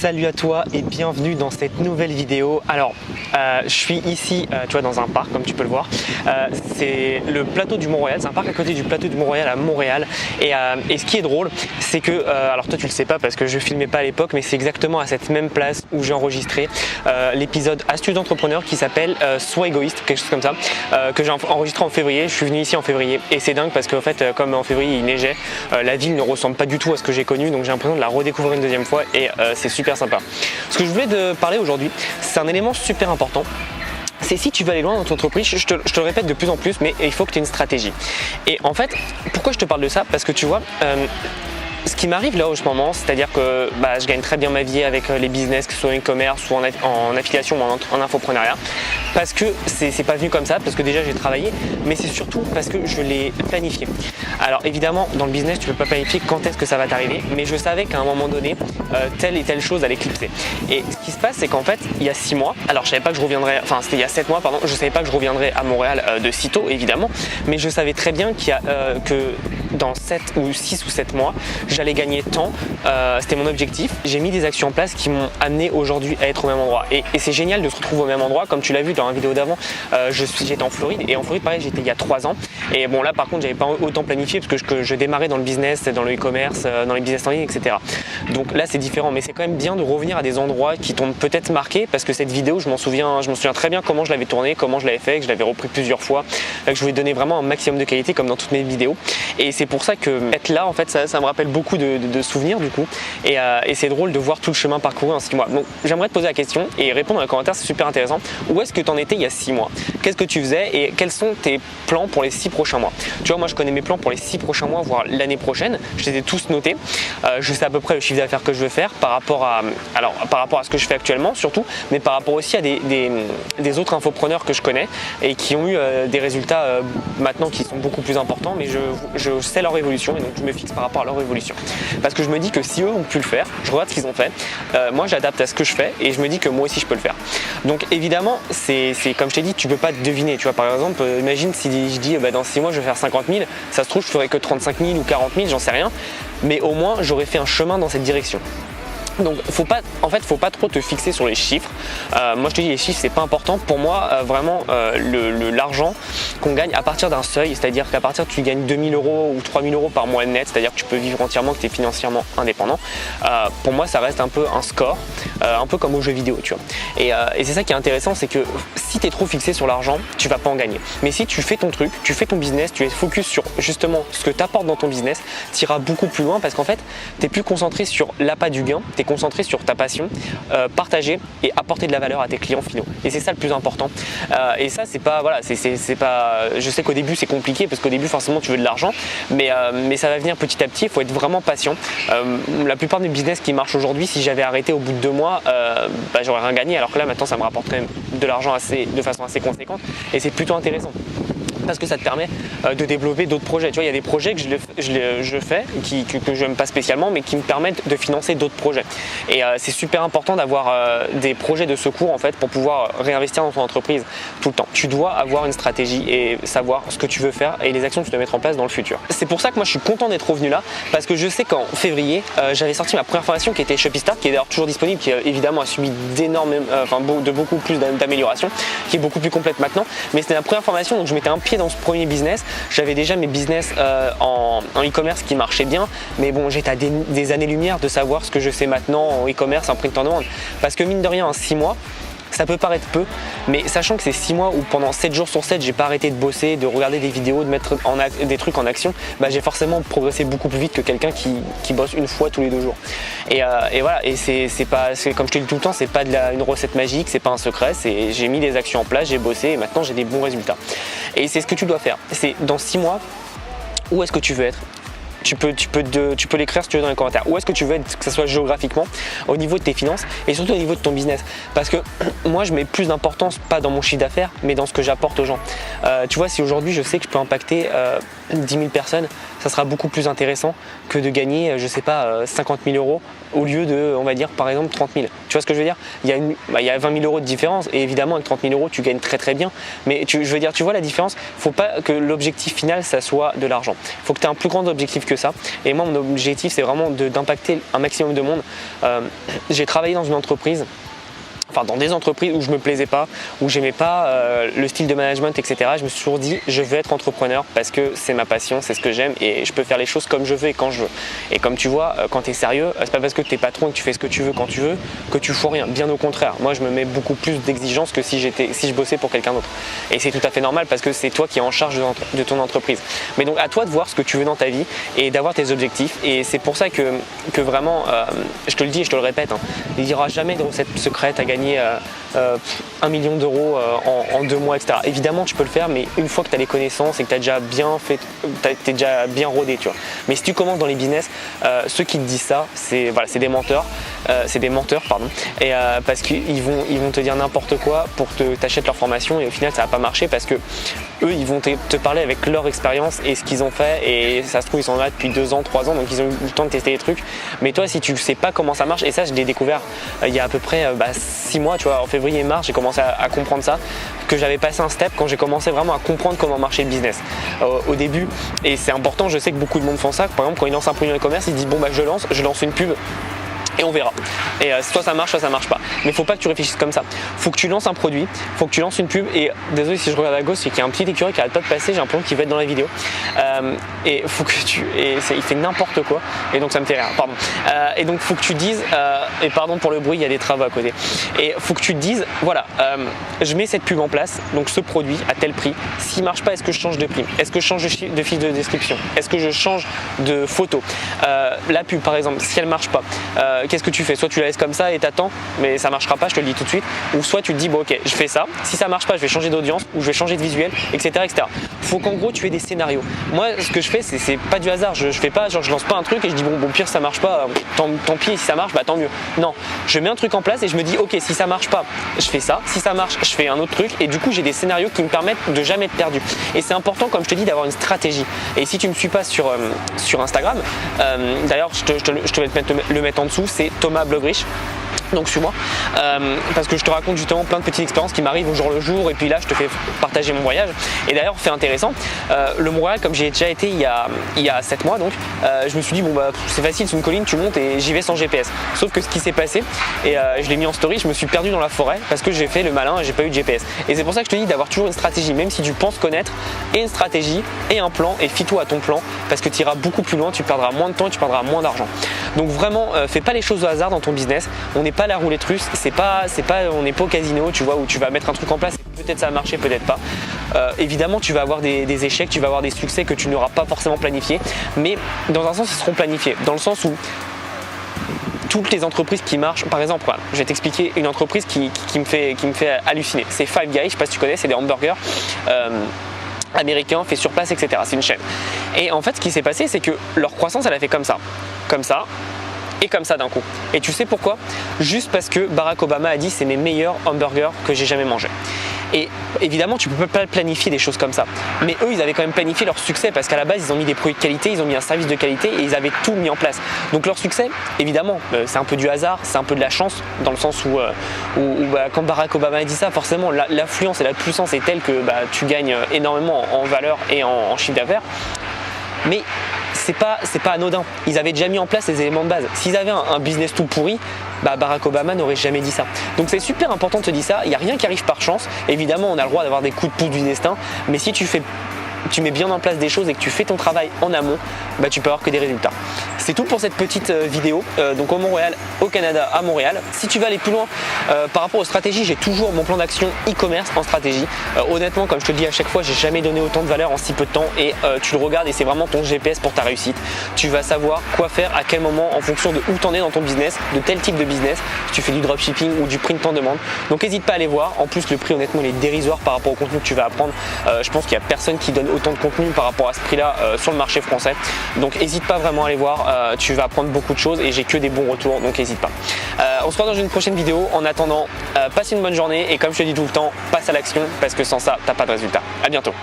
Salut à toi et bienvenue dans cette nouvelle vidéo. Alors, je suis ici, tu vois, dans un parc comme tu peux le voir. C'est le plateau du Mont-Royal, c'est un parc à côté du plateau du Mont-Royal à Montréal. Et ce qui est drôle, c'est que, alors toi tu le sais pas parce que je filmais pas à l'époque, mais c'est exactement à cette même place où j'ai enregistré l'épisode Astuces d'entrepreneur qui s'appelle Sois égoïste, quelque chose comme ça, que j'ai enregistré en février. Je suis venu ici en février et c'est dingue parce qu'en fait, comme en février il neigeait, la ville ne ressemble pas du tout à ce que j'ai connu, donc j'ai l'impression de la redécouvrir une deuxième fois et c'est super sympa. Ce que je voulais te parler aujourd'hui, c'est un élément super important. C'est si tu veux aller loin dans ton entreprise, je te le répète de plus en plus, mais il faut que tu aies une stratégie. Et en fait, pourquoi je te parle de ça? Parce que tu vois, ce qui m'arrive là en ce moment, c'est-à-dire que je gagne très bien ma vie avec les business, que ce soit en e-commerce ou en affiliation ou en infoprenariat, parce que c'est pas venu comme ça, parce que déjà j'ai travaillé, mais c'est surtout parce que je l'ai planifié. Alors évidemment, dans le business, tu peux pas planifier quand est-ce que ça va t'arriver, mais je savais qu'à un moment donné, telle et telle chose allait éclipser. Et ce qui se passe, c'est qu'en fait, il y a 6 mois, alors je savais pas que je reviendrais, enfin c'était il y a 7 mois, pardon, je savais pas que je reviendrais à Montréal de sitôt, évidemment, mais je savais très bien que dans 7 ou 6 ou 7 mois, j'allais gagner tant, c'était mon objectif. J'ai mis des actions en place qui m'ont amené aujourd'hui à être au même endroit. Et c'est génial de se retrouver au même endroit, comme tu l'as vu dans la vidéo d'avant, j'étais en Floride, et en Floride pareil j'étais il y a 3 ans. Et bon là par contre j'avais pas autant planifié parce que je démarrais dans le business, dans le e-commerce, dans les business en ligne, etc. Donc là c'est différent, mais c'est quand même bien de revenir à des endroits qui t'ont peut-être marqué, parce que cette vidéo je m'en souviens très bien comment je l'avais tournée, comment je l'avais fait, que je l'avais repris plusieurs fois, que je voulais donner vraiment un maximum de qualité comme dans toutes mes vidéos. Et c'est pour ça que être là en fait ça me rappelle beaucoup de souvenirs du coup, et c'est drôle de voir tout le chemin parcouru en 6 mois. Donc j'aimerais te poser la question et répondre dans les commentaires, c'est super intéressant. Où est-ce que tu en étais il y a 6 mois? Qu'est-ce que tu faisais et quels sont tes plans pour les 6 prochains mois? Tu vois, moi je connais mes plans pour les 6 prochains mois, voire l'année prochaine, je les ai tous notés. Je sais à peu près le chiffre d'affaires que je veux faire par rapport à ce que je fais actuellement surtout, mais par rapport aussi à des autres infopreneurs que je connais et qui ont eu des résultats maintenant qui sont beaucoup plus importants, mais je sais leur évolution et donc je me fixe par rapport à leur évolution. Parce que je me dis que si eux ont pu le faire, je regarde ce qu'ils ont fait, moi j'adapte à ce que je fais et je me dis que moi aussi je peux le faire. Donc évidemment, c'est comme je t'ai dit, tu peux pas te deviner. Tu vois, par exemple, imagine si je dis dans 6 mois je vais faire 50 000, ça se trouve je ferai que 35 000 ou 40 000, j'en sais rien, mais au moins j'aurais fait un chemin dans cette direction. Donc faut pas trop te fixer sur les chiffres. Moi je te dis, les chiffres c'est pas important. Pour moi vraiment l'argent qu'on gagne à partir d'un seuil, c'est-à-dire qu'à partir tu gagnes 2 000 € ou 3 000 € par mois net, c'est-à-dire que tu peux vivre entièrement, que tu es financièrement indépendant, pour moi ça reste un peu un score, un peu comme aux jeux vidéo, tu vois. Et c'est ça qui est intéressant, c'est que si tu es trop fixé sur l'argent, tu vas pas en gagner. Mais si tu fais ton truc, tu fais ton business, tu es focus sur justement ce que tu apportes dans ton business, tu iras beaucoup plus loin parce qu'en fait tu es plus concentré sur l'appât du gain, tu es concentré sur ta passion, partager et apporter de la valeur à tes clients finaux. Et c'est ça le plus important. Et ça, c'est pas, voilà, c'est pas. Je sais qu'au début c'est compliqué parce qu'au début forcément tu veux de l'argent, mais ça va venir petit à petit. Il faut être vraiment patient. La plupart des business qui marchent aujourd'hui, si j'avais arrêté au bout de 2 mois, j'aurais rien gagné. Alors que là maintenant, ça me rapporte quand même de l'argent de façon assez conséquente, et c'est plutôt intéressant. Parce que ça te permet de développer d'autres projets. Tu vois, il y a des projets que je fais, que je n'aime pas spécialement, mais qui me permettent de financer d'autres projets. Et c'est super important d'avoir des projets de secours en fait pour pouvoir réinvestir dans ton entreprise tout le temps. Tu dois avoir une stratégie et savoir ce que tu veux faire et les actions que tu dois mettre en place dans le futur. C'est pour ça que moi je suis content d'être revenu là, parce que je sais qu'en février, j'avais sorti ma première formation qui était Shopistart, qui est d'ailleurs toujours disponible, qui évidemment a subi de beaucoup plus d'améliorations, qui est beaucoup plus complète maintenant. Mais c'était la première formation, donc je mettais un pied dans ce premier business. J'avais déjà mes business en e-commerce qui marchaient bien, mais bon, j'étais à des années-lumière de savoir ce que je sais maintenant en e-commerce, en print on demand. Parce que mine de rien, en 6 mois, ça peut paraître peu, mais sachant que c'est 6 mois où pendant 7 jours sur 7 j'ai pas arrêté de bosser, de regarder des vidéos, de mettre des trucs en action, j'ai forcément progressé beaucoup plus vite que quelqu'un qui bosse une fois tous les 2 jours. Et voilà, et c'est comme je te dis tout le temps, c'est pas une recette magique, c'est pas un secret, j'ai mis des actions en place, j'ai bossé et maintenant j'ai des bons résultats. Et c'est ce que tu dois faire. C'est dans 6 mois, où est-ce que tu veux être? Tu peux l'écrire si tu veux dans les commentaires. Où est-ce que tu veux être, que ce soit géographiquement, au niveau de tes finances et surtout au niveau de ton business. Parce que moi, je mets plus d'importance, pas dans mon chiffre d'affaires, mais dans ce que j'apporte aux gens. Tu vois, si aujourd'hui je sais que je peux impacter 10 000 personnes, ça sera beaucoup plus intéressant que de gagner, je sais pas, 50 000 euros au lieu de, on va dire, par exemple 30 000. Tu vois ce que je veux dire? Il y a 20 000 euros de différence et évidemment avec 30 000 euros tu gagnes très bien. Mais je veux dire, tu vois la différence? Faut pas que l'objectif final ça soit de l'argent. Faut que tu aies un plus grand objectif que ça. Et moi mon objectif c'est vraiment d'impacter un maximum de monde. J'ai travaillé dans une entreprise, enfin dans des entreprises où je me plaisais pas, où j'aimais pas le style de management, etc. Je me suis toujours dit je veux être entrepreneur parce que c'est ma passion, c'est ce que j'aime et je peux faire les choses comme je veux et quand je veux. Et comme tu vois, quand tu es sérieux, c'est pas parce que tu es patron et que tu fais ce que tu veux quand tu veux que tu fous rien. Bien au contraire, moi je me mets beaucoup plus d'exigences que si je bossais pour quelqu'un d'autre. Et c'est tout à fait normal parce que c'est toi qui es en charge de ton entreprise. Mais donc à toi de voir ce que tu veux dans ta vie et d'avoir tes objectifs. Et c'est pour ça que vraiment, je te le dis et je te le répète, hein, il n'y aura jamais de recette secrète à gagner 1 million d'euros en 2 mois, etc. Évidemment tu peux le faire, mais une fois que tu as les connaissances et que tu as déjà bien fait, t'es déjà bien rodé, tu vois. Mais si tu commences dans les business, ceux qui te disent ça, c'est des menteurs, pardon, et parce qu'ils vont te dire n'importe quoi pour que t'achètes leur formation et au final ça va pas marcher parce que eux ils vont te parler avec leur expérience et ce qu'ils ont fait et ça se trouve ils sont là depuis 2 ans, 3 ans donc ils ont eu le temps de tester les trucs. Mais toi si tu sais pas comment ça marche, et ça je l'ai découvert il y a à peu près 6 mois, tu vois, en février et mars j'ai commencé à comprendre ça, que j'avais passé un step quand j'ai commencé vraiment à comprendre comment marchait le business au début. Et c'est important, je sais que beaucoup de monde font ça, par exemple quand ils lancent un produit e-commerce ils disent bon bah je lance une pub et on verra. Et soit ça marche pas. Mais faut pas que tu réfléchisses comme ça. Faut que tu lances un produit, faut que tu lances une pub. Et désolé si je regarde à gauche, c'est qu'il y a un petit écureuil qui arrête pas de passer. J'ai l'impression qu'il va être dans la vidéo. Et faut que il fait n'importe quoi. Et donc ça me fait rire. Pardon. Et donc faut que tu dises. Et pardon pour le bruit, il y a des travaux à côté. Et faut que tu te dises, voilà, je mets cette pub en place. Donc ce produit à tel prix. S'il marche pas, est-ce que je change de prix? Est-ce que je change de fiche de description? Est-ce que je change de photo? La pub par exemple, si elle marche pas. Qu'est-ce que tu fais? Soit tu la laisses comme ça et t'attends, mais ça marchera pas, je te le dis tout de suite. Ou soit tu te dis bon ok, je fais ça. Si ça marche pas, je vais changer d'audience ou je vais changer de visuel, etc., etc. Faut qu'en gros tu aies des scénarios. Moi, ce que je fais, c'est pas du hasard. Je fais pas genre je lance pas un truc et je dis bon pire ça marche pas, tant pis. Si ça marche, bah tant mieux. Non, je mets un truc en place et je me dis ok, si ça marche pas, je fais ça. Si ça marche, je fais un autre truc. Et du coup, j'ai des scénarios qui me permettent de jamais être perdu. Et c'est important, comme je te dis, d'avoir une stratégie. Et si tu me suis pas sur Instagram, d'ailleurs, je vais le mettre en dessous. C'est Thomas Blogrich. Donc suis-moi parce que je te raconte justement plein de petites expériences qui m'arrivent au jour le jour et puis là je te fais partager mon voyage. Et d'ailleurs fait intéressant, le Montréal comme j'ai déjà été il y a 7 mois donc je me suis dit bon bah c'est facile, c'est une colline, tu montes et j'y vais sans GPS. Sauf que ce qui s'est passé, et je l'ai mis en story, je me suis perdu dans la forêt parce que j'ai fait le malin et j'ai pas eu de GPS. Et c'est pour ça que je te dis d'avoir toujours une stratégie, même si tu penses connaître, et une stratégie et un plan, et fie-toi à ton plan parce que tu iras beaucoup plus loin, tu perdras moins de temps et tu perdras moins d'argent. Donc vraiment fais pas les choses au hasard dans ton business. On n'est pas la roulette russe, on n'est pas au casino, tu vois, où tu vas mettre un truc en place et peut-être ça va marcher, peut-être pas. Évidemment tu vas avoir des échecs, tu vas avoir des succès que tu n'auras pas forcément planifiés, mais dans un sens ils seront planifiés, dans le sens où toutes les entreprises qui marchent, par exemple, voilà, je vais t'expliquer une entreprise qui me fait halluciner. C'est Five Guys, je sais pas si tu connais, c'est des hamburgers américains faits sur place, etc. C'est une chaîne. Et en fait ce qui s'est passé c'est que leur croissance elle a fait comme ça et comme ça d'un coup. Et tu sais pourquoi? Juste parce que Barack Obama a dit c'est mes meilleurs hamburgers que j'ai jamais mangés. Et évidemment tu peux pas planifier des choses comme ça, mais eux ils avaient quand même planifié leur succès parce qu'à la base ils ont mis des produits de qualité, ils ont mis un service de qualité et ils avaient tout mis en place. Donc leur succès, évidemment c'est un peu du hasard, c'est un peu de la chance dans le sens où quand Barack Obama a dit ça, forcément l'affluence et la puissance est telle que tu gagnes énormément en valeur et en chiffre d'affaires. Mais c'est pas anodin. Ils avaient déjà mis en place les éléments de base. S'ils avaient un business tout pourri, Barack Obama n'aurait jamais dit ça. Donc c'est super important de te dire ça. Il n'y a rien qui arrive par chance. Évidemment, on a le droit d'avoir des coups de pouce du destin. Mais si tu mets bien en place des choses et que tu fais ton travail en amont, tu peux avoir que des résultats. C'est tout pour cette petite vidéo. Donc au Montréal, au Canada, à Montréal. Si tu veux aller plus loin par rapport aux stratégies, j'ai toujours mon plan d'action e-commerce en stratégie. Honnêtement, comme je te le dis à chaque fois, j'ai jamais donné autant de valeur en si peu de temps et tu le regardes et c'est vraiment ton GPS pour ta réussite. Tu vas savoir quoi faire, à quel moment, en fonction de où tu en es dans ton business, de tel type de business, si tu fais du dropshipping ou du print en demande. Donc n'hésite pas à aller voir. En plus, le prix honnêtement il est dérisoire par rapport au contenu que tu vas apprendre. Je pense qu'il n'y a personne qui donne autant de contenu par rapport à ce prix-là sur le marché français. Donc n'hésite pas vraiment à aller voir. Tu vas apprendre beaucoup de choses et j'ai que des bons retours, donc n'hésite pas. On se retrouve dans une prochaine vidéo. En attendant, passe une bonne journée et comme je te dis tout le temps, passe à l'action parce que sans ça, t'as pas de résultat. À bientôt.